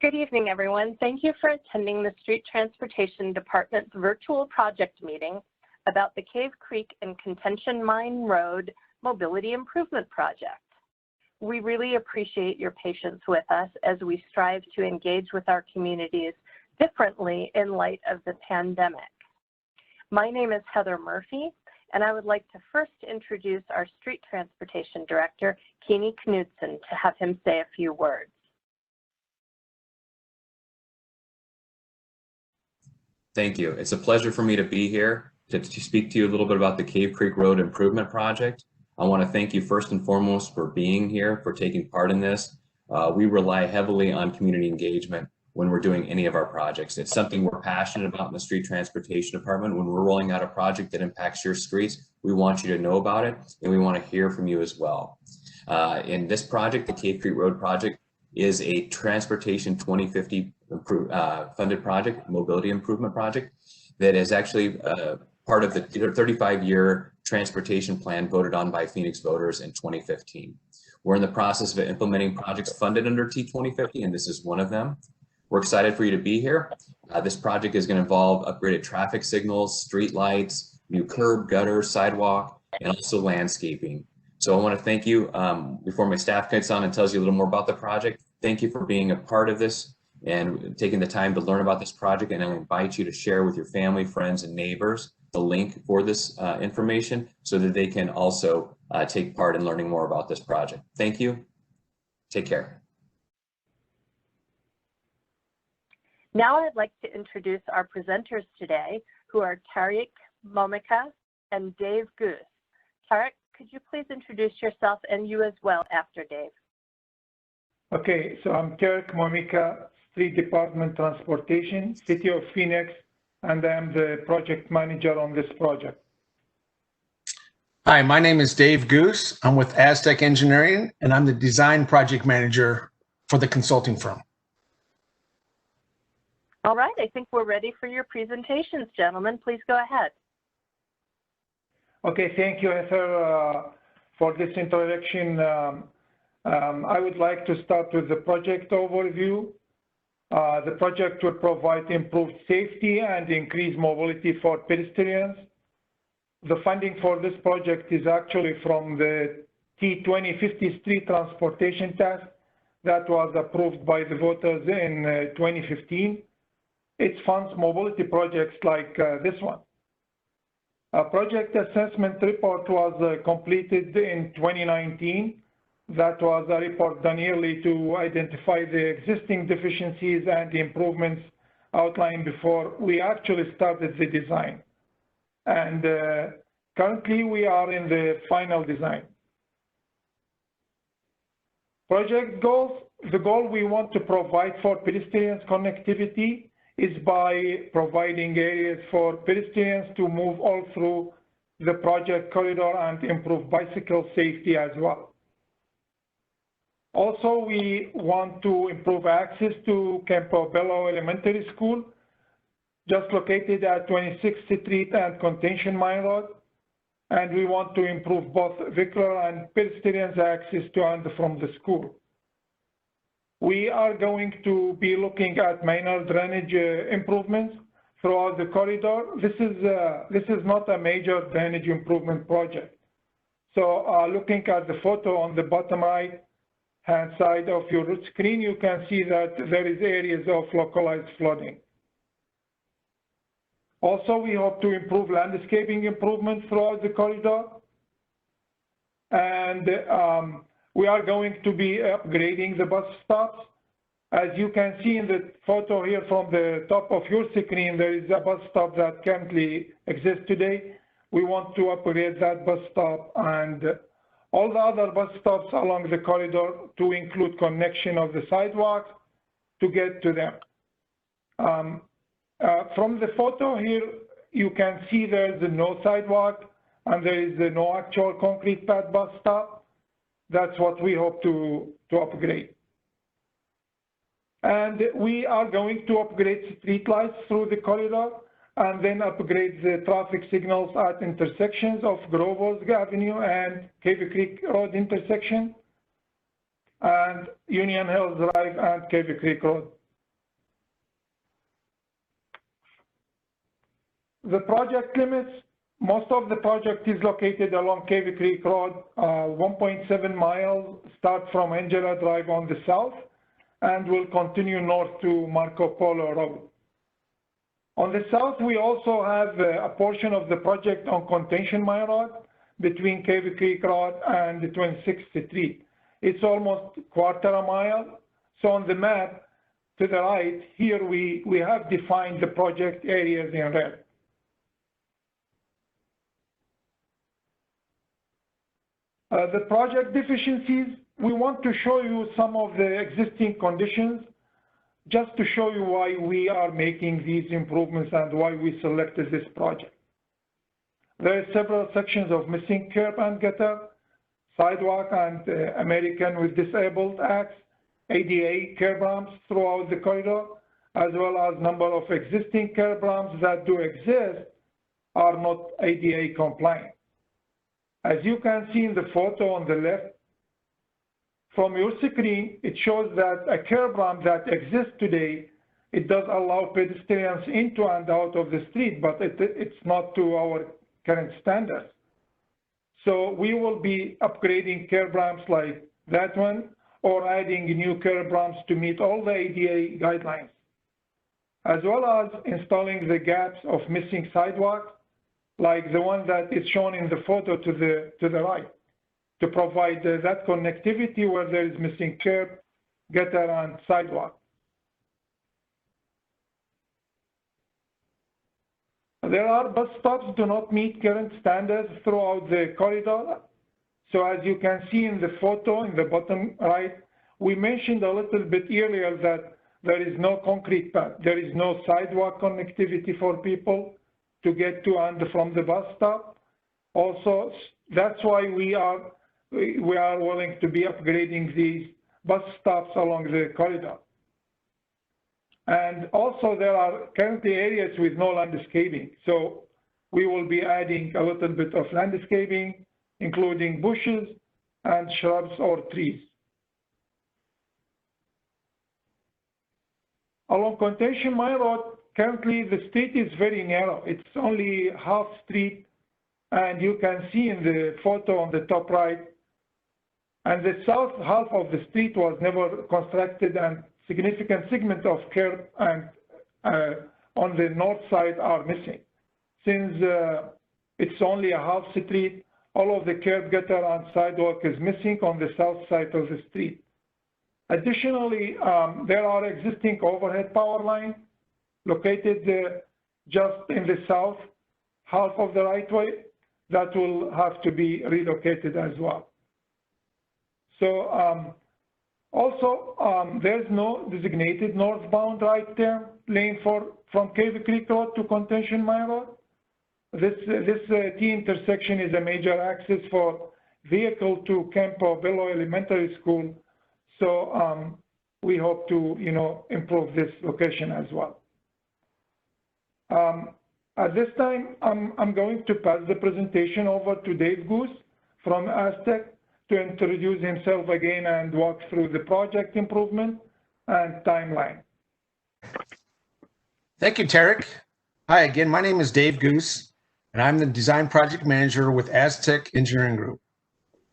Good evening, everyone. Thank you for attending the Street Transportation Department's virtual project meeting about the Cave Creek and Contention Mine Road Mobility Improvement Project. We really appreciate your patience with us as we strive to engage with our communities differently in light of the pandemic. My name is Heather Murphy, and I would like to first introduce our Street Transportation Director, Keeney Knudsen, to have him say a few words. Thank you. It's a pleasure for me to be here to speak to you a little bit about the Cave Creek Road Improvement Project. I want to thank you first and foremost for being here, for taking part in this. We rely heavily on community engagement when we're doing any of our projects. It's something we're passionate about in the Street Transportation Department. When we're rolling out a project that impacts your streets, we want you to know about it, and we want to hear from you as well. In this project, the Cave Creek Road Project is a Transportation 2050 funded project, mobility improvement project, that is actually part of the 35-year transportation plan voted on by Phoenix voters in 2015. We're in the process of implementing projects funded under T2050, and this is one of them. We're excited for you to be here. This project is going to involve upgraded traffic signals, street lights, new curb, gutter, sidewalk, and also landscaping. So I want to thank you. Before my staff gets on and tells you a little more about the project, thank you for being a part of this and taking the time to learn about this project. And I invite you to share with your family, friends, and neighbors the link for this information so that they can also take part in learning more about this project. Thank you. Take care. Now I'd like to introduce our presenters today, who are Tarek Momika and Dave Goose. Tarek, could you please introduce yourself and you as well after Dave? Okay, so I'm Tarek Momika, Street Department Transportation, City of Phoenix, and I'm the project manager on this project. Hi, my name is Dave Goose. I'm with Aztec Engineering, and I'm the design project manager for the consulting firm. All right, I think we're ready for your presentations, gentlemen. Please go ahead. Okay, thank you, Heather, for this introduction. I would like to start with the project overview. The project will provide improved safety and increased mobility for pedestrians. The funding for this project is actually from the T2050 Street Transportation Task that was approved by the voters in 2015. It funds mobility projects like this one. A project assessment report was completed in 2019. That was a report done yearly to identify the existing deficiencies and the improvements outlined before we actually started the design. And currently we are in the final design. Project goals, the goal we want to provide for pedestrians connectivity is by providing areas for pedestrians to move all through the project corridor and improve bicycle safety as well. Also, we want to improve access to Campobello Elementary School, just located at 26th Street and Contention Mine Road. And we want to improve both vehicular and pedestrians access to and from the school. We are going to be looking at minor drainage improvements throughout the corridor. This is not a major drainage improvement project. So looking at the photo on the bottom right hand side of your screen, you can see that there is areas of localized flooding. Also, we hope to improve landscaping improvements throughout the corridor. And we are going to be upgrading the bus stops. As you can see in the photo here from the top of your screen, there is a bus stop that currently exists today. We want to upgrade that bus stop and all the other bus stops along the corridor to include connection of the sidewalks to get to them. From the photo here, you can see there's no sidewalk and there is no actual concrete pad bus stop. That's what we hope to upgrade. And we are going to upgrade street lights through the corridor and then upgrade the traffic signals at intersections of Grover's Avenue and Cave Creek Road intersection, and Union Hills Drive and Cave Creek Road the project limits, most of the project is located along Cave Creek Road, 1.7 miles, start from Angela Drive on the south, and will continue north to Marco Polo Road. On the south, we also have a portion of the project on Contention Mine Road between Cave Creek Road and 26th Street. It's almost quarter a mile. So on the map to the right, here we have defined the project areas in red. The project deficiencies, we want to show you some of the existing conditions just to show you why we are making these improvements and why we selected this project. There are several sections of missing curb and gutter, sidewalk and American with Disabled Acts, ADA curb ramps throughout the corridor, as well as number of existing curb ramps that do exist are not ADA compliant. As you can see in the photo on the left, from your screen, it shows that a curb ramp that exists today, it does allow pedestrians into and out of the street, but it's not to our current standards. So we will be upgrading curb ramps like that one, or adding new curb ramps to meet all the ADA guidelines, as well as installing the gaps of missing sidewalks, like the one that is shown in the photo to the right, to provide that connectivity where there is missing curb, gutter, and sidewalk. There are bus stops do not meet current standards throughout the corridor. So as you can see in the photo in the bottom right, we mentioned a little bit earlier that there is no concrete path. There is no sidewalk connectivity for people to get to and from the bus stop. Also, that's why we are willing to be upgrading these bus stops along the corridor. And also there are currently areas with no landscaping. So we will be adding a little bit of landscaping, including bushes and shrubs or trees. Along Contention Mine Road, currently the street is very narrow. It's only half street, and you can see in the photo on the top right, and the south half of the street was never constructed, and significant segment of curb and on the north side are missing. Since it's only a half street, all of the curb, gutter, and sidewalk is missing on the south side of the street. Additionally, there are existing overhead power lines located just in the south half of the right way that will have to be relocated as well. So there's no designated northbound right turn lane from Cave Creek Road to Contention Mine Road. This T intersection is a major access for vehicle to Campo Bello Elementary School. So we hope to, improve this location as well. At this time, I'm going to pass the presentation over to Dave Goose from Aztec to introduce himself again and walk through the project improvement and timeline. Thank you, Tarek. Hi again, my name is Dave Goose, and I'm the Design Project Manager with Aztec Engineering Group.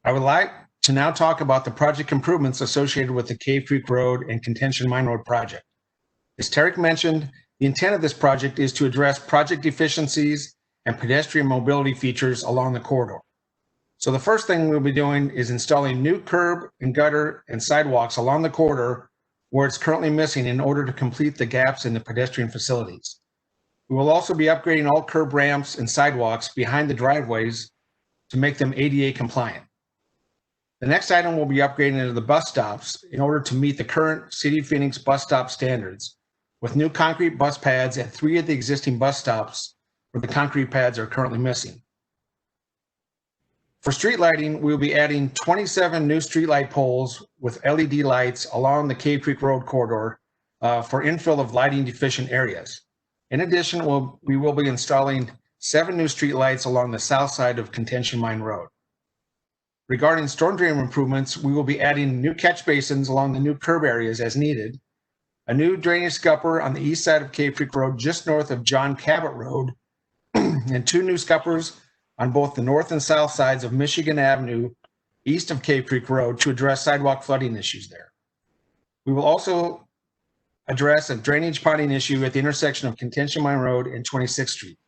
I would like to now talk about the project improvements associated with the Cave Creek Road and Contention Mine Road project. As Tarek mentioned, the intent of this project is to address project efficiencies and pedestrian mobility features along the corridor. So the first thing we'll be doing is installing new curb and gutter and sidewalks along the corridor where it's currently missing in order to complete the gaps in the pedestrian facilities. We will also be upgrading all curb ramps and sidewalks behind the driveways to make them ADA compliant. The next item will be upgrading the bus stops in order to meet the current City of Phoenix bus stop standards, with new concrete bus pads at 3 of the existing bus stops where the concrete pads are currently missing. For street lighting, we'll be adding 27 new street light poles with LED lights along the Cave Creek Road corridor for infill of lighting deficient areas. In addition, we will be installing 7 new street lights along the south side of Contention Mine Road. Regarding storm drain improvements, we will be adding new catch basins along the new curb areas as needed, a new drainage scupper on the east side of Cave Creek Road just north of John Cabot Road and 2 new scuppers on both the north and south sides of Michigan Avenue, east of Cave Creek Road, to address sidewalk flooding issues there. We will also address a drainage ponding issue at the intersection of Contention Mine Road and 26th Street.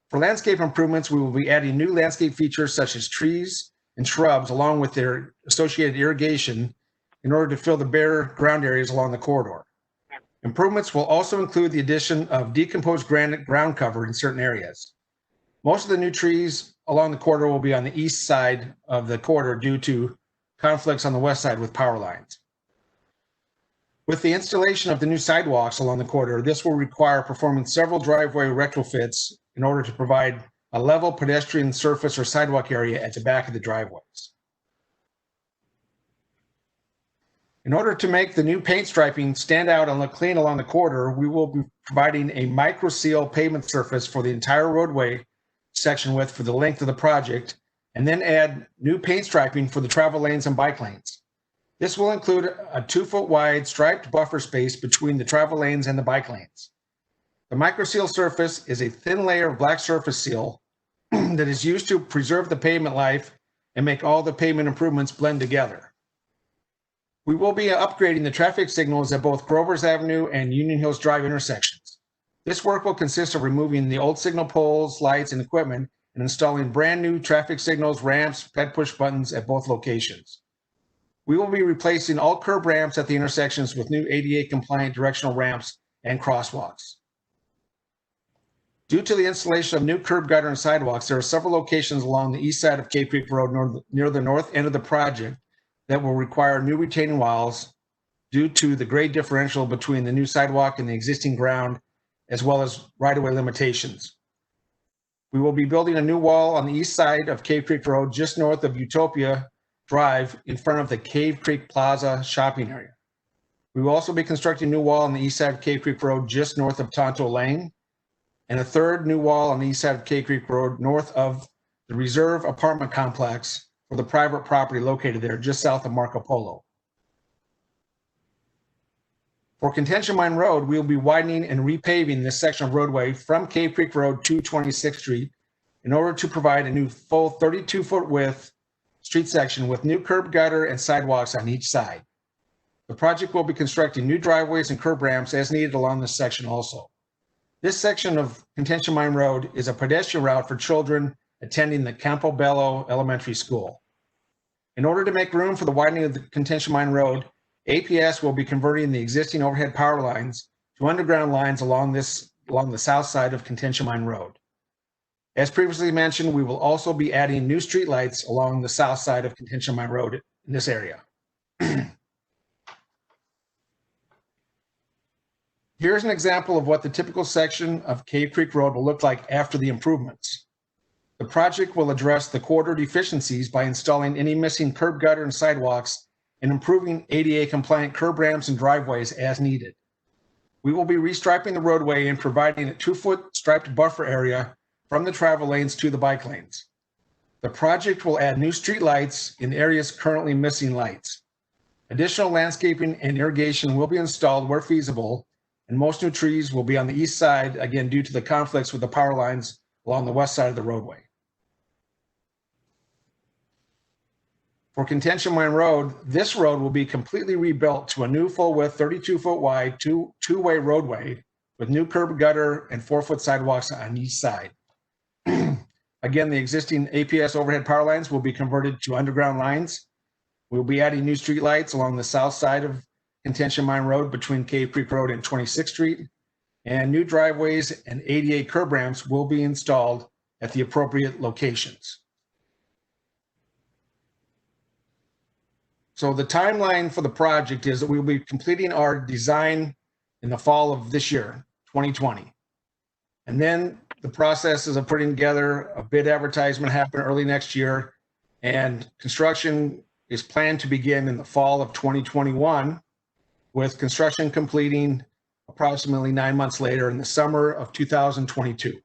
For landscape improvements, we will be adding new landscape features such as trees and shrubs along with their associated irrigation in order to fill the bare ground areas along the corridor. Improvements will also include the addition of decomposed granite ground cover in certain areas. Most of the new trees along the corridor will be on the east side of the corridor due to conflicts on the west side with power lines. With the installation of the new sidewalks along the corridor, this will require performing several driveway retrofits in order to provide a level pedestrian surface or sidewalk area at the back of the driveways. In order to make the new paint striping stand out and look clean along the corridor, we will be providing a micro seal pavement surface for the entire roadway section width for the length of the project, and then add new paint striping for the travel lanes and bike lanes. This will include a 2-foot wide striped buffer space between the travel lanes and the bike lanes. The micro seal surface is a thin layer of black surface seal that is used to preserve the pavement life and make all the pavement improvements blend together. We will be upgrading the traffic signals at both Grovers Avenue and Union Hills Drive intersections. This work will consist of removing the old signal poles, lights, and equipment and installing brand new traffic signals, ramps, ped push buttons at both locations. We will be replacing all curb ramps at the intersections with new ADA compliant directional ramps and crosswalks. Due to the installation of new curb gutter and sidewalks, there are several locations along the east side of Cave Creek Road near the north end of the project that will require new retaining walls due to the grade differential between the new sidewalk and the existing ground, as well as right-of-way limitations. We will be building a new wall on the east side of Cave Creek Road just north of Utopia Drive in front of the Cave Creek Plaza shopping area. We will also be constructing a new wall on the east side of Cave Creek Road just north of Tonto Lane, and a third new wall on the east side of Cave Creek Road north of the Reserve apartment complex for the private property located there just south of Marco Polo. For Contention Mine Road, we will be widening and repaving this section of roadway from Cave Creek Road to 26th Street in order to provide a new full 32-foot width street section with new curb gutter and sidewalks on each side. The project will be constructing new driveways and curb ramps as needed along this section also. This section of Contention Mine Road is a pedestrian route for children attending the Campobello Elementary School. In order to make room for the widening of the Contention Mine Road, APS will be converting the existing overhead power lines to underground lines along the south side of Contention Mine Road. As previously mentioned, we will also be adding new streetlights along the south side of Contention Mine Road in this area. Here's an example of what the typical section of Cave Creek Road will look like after the improvements. The project will address the corridor deficiencies by installing any missing curb gutter and sidewalks and improving ADA compliant curb ramps and driveways as needed. We will be restriping the roadway and providing a 2-foot striped buffer area from the travel lanes to the bike lanes. The project will add new street lights in areas currently missing lights. Additional landscaping and irrigation will be installed where feasible, and most new trees will be on the east side, again, due to the conflicts with the power lines along the west side of the roadway. For Contention Mine Road, this road will be completely rebuilt to a new full-width, 32-foot wide, two-way roadway with new curb gutter and 4-foot sidewalks on each side. Again, the existing APS overhead power lines will be converted to underground lines. We'll be adding new street lights along the south side of Contention Mine Road between Cave Creek Road and 26th Street, and new driveways and ADA curb ramps will be installed at the appropriate locations. So the timeline for the project is that we will be completing our design in the fall of this year, 2020. And then the processes of putting together a bid advertisement happen early next year, and construction is planned to begin in the fall of 2021, with construction completing approximately 9 months later in the summer of 2022.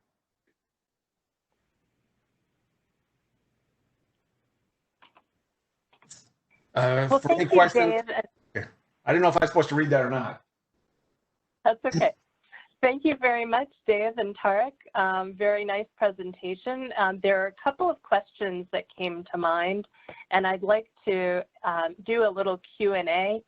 Well, for any thank you, questions, Dave. I didn't know if I was supposed to read that or not. That's okay. Thank you very much, Dave and Tarek. Very nice presentation. There are a couple of questions that came to mind, and I'd like to do a little Q&A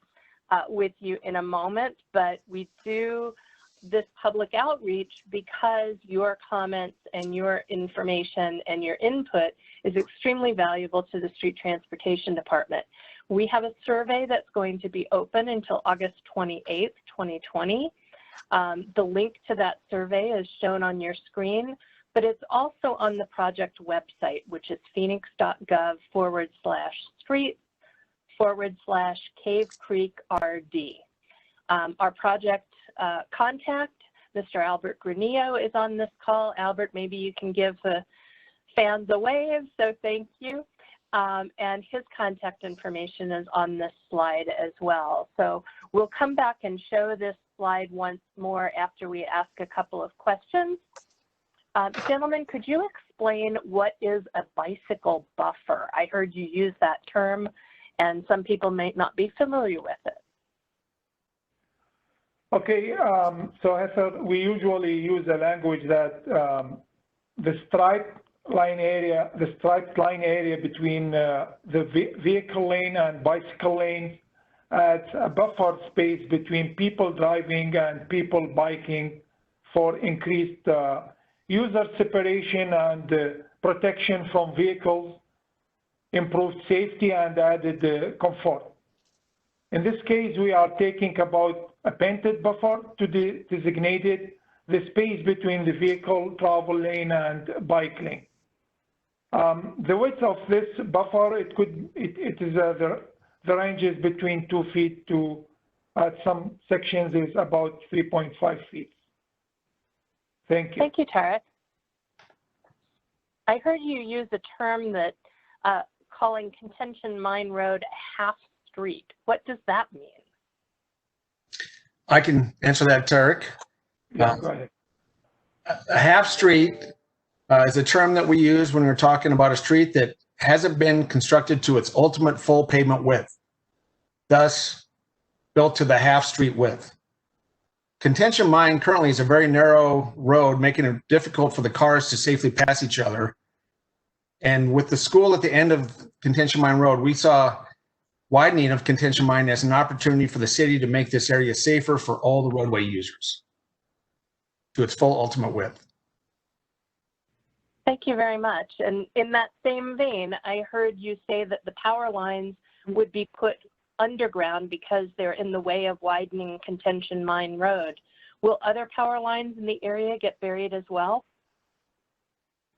with you in a moment, but we do this public outreach because your comments and your information and your input is extremely valuable to the Street Transportation Department. We have a survey that's going to be open until August 28th, 2020. The link to that survey is shown on your screen, but it's also on the project website, which is phoenix.gov/street/Cave Creek RD. Our project contact, Mr. Albert Granillo, is on this call. Albert, maybe you can give the fans a wave, so thank you. And his contact information is on this slide as well. So we'll come back and show this slide once more after we ask a couple of questions. Gentlemen, could you explain what is a bicycle buffer? I heard you use that term, and some people may not be familiar with it. Okay, so Heather, we usually use the language that the striped line area between the vehicle lane and bicycle lane adds a buffer space between people driving and people biking for increased user separation and protection from vehicles, improved safety, and added comfort. In this case, we are taking about a painted buffer to designate the space between the vehicle travel lane and bike lane. The width of this buffer, the range is between 2 feet to, at some sections, is about 3.5 feet. Thank you. Thank you, Tarek. I heard you use a term that calling Contention Mine Road a half street. What does that mean? I can answer that, Tarek. Yeah, go ahead. A half street is a term that we use when we're talking about a street that hasn't been constructed to its ultimate full pavement width, thus built to the half street width. Contention Mine currently is a very narrow road, making it difficult for the cars to safely pass each other. And with the school at the end of Contention Mine Road, we saw widening of Contention Mine as an opportunity for the city to make this area safer for all the roadway users to its full ultimate width. Thank you very much. And in that same vein, I heard you say that the power lines would be put underground because they're in the way of widening Contention Mine Road. Will other power lines in the area get buried as well?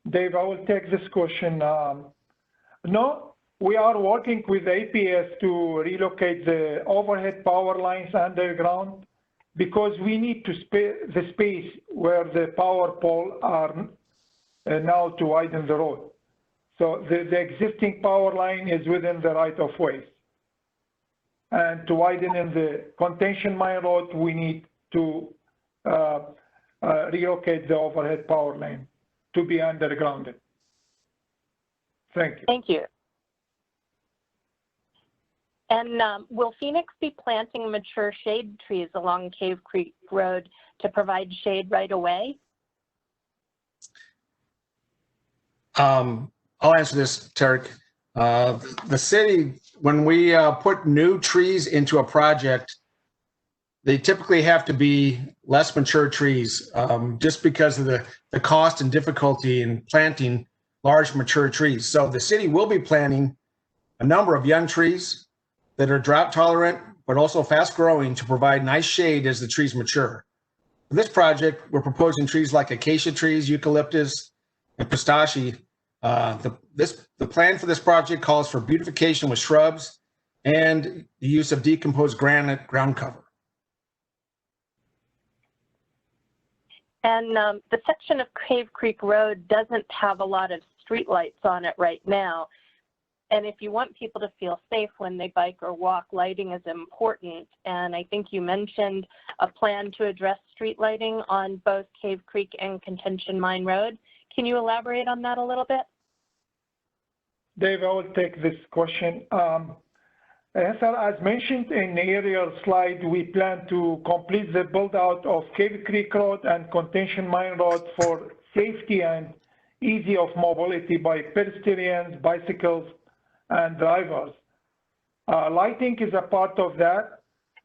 Dave, I will take this question. No, we are working with APS to relocate the overhead power lines underground because we need to the space where the power poles are now to widen the road. So the existing power line is within the right of way. And to widen in the Contention Mine Road, we need to relocate the overhead power line to be undergrounded. Thank you. Thank you. And will Phoenix be planting mature shade trees along Cave Creek Road to provide shade right away? I'll answer this, Tarek. The city, when we put new trees into a project, they typically have to be less mature trees just because of the cost and difficulty in planting large mature trees. So the city will be planting a number of young trees that are drought tolerant, but also fast growing to provide nice shade as the trees mature. For this project, we're proposing trees like acacia trees, eucalyptus, and pistache. The plan for this project calls for beautification with shrubs and the use of decomposed granite ground cover. And the section of Cave Creek Road doesn't have a lot of streetlights on it right now. And if you want people to feel safe when they bike or walk, lighting is important. And I think you mentioned a plan to address street lighting on both Cave Creek and Contention Mine Road. Can you elaborate on that a little bit? Dave, I will take this question. As mentioned in the earlier slide, we plan to complete the build out of Cave Creek Road and Contention Mine Road for safety and easy of mobility by pedestrians, bicycles, and drivers. Lighting is a part of that.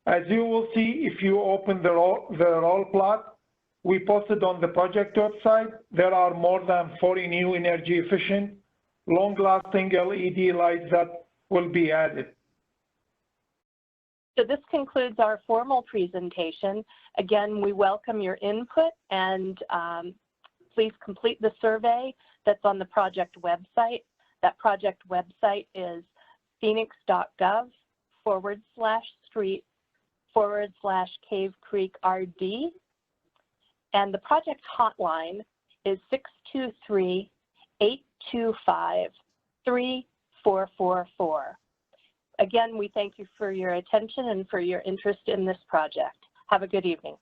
As you will see, if you open the roll plot we posted on the project website, there are more than 40 new energy efficient, long-lasting LED lights that will be added. So this concludes our formal presentation. Again, we welcome your input, and please complete the survey that's on the project website. That project website is phoenix.gov/street/Cave Creek RD. And the project hotline is 623-825-3444. Again, we thank you for your attention and for your interest in this project. Have a good evening.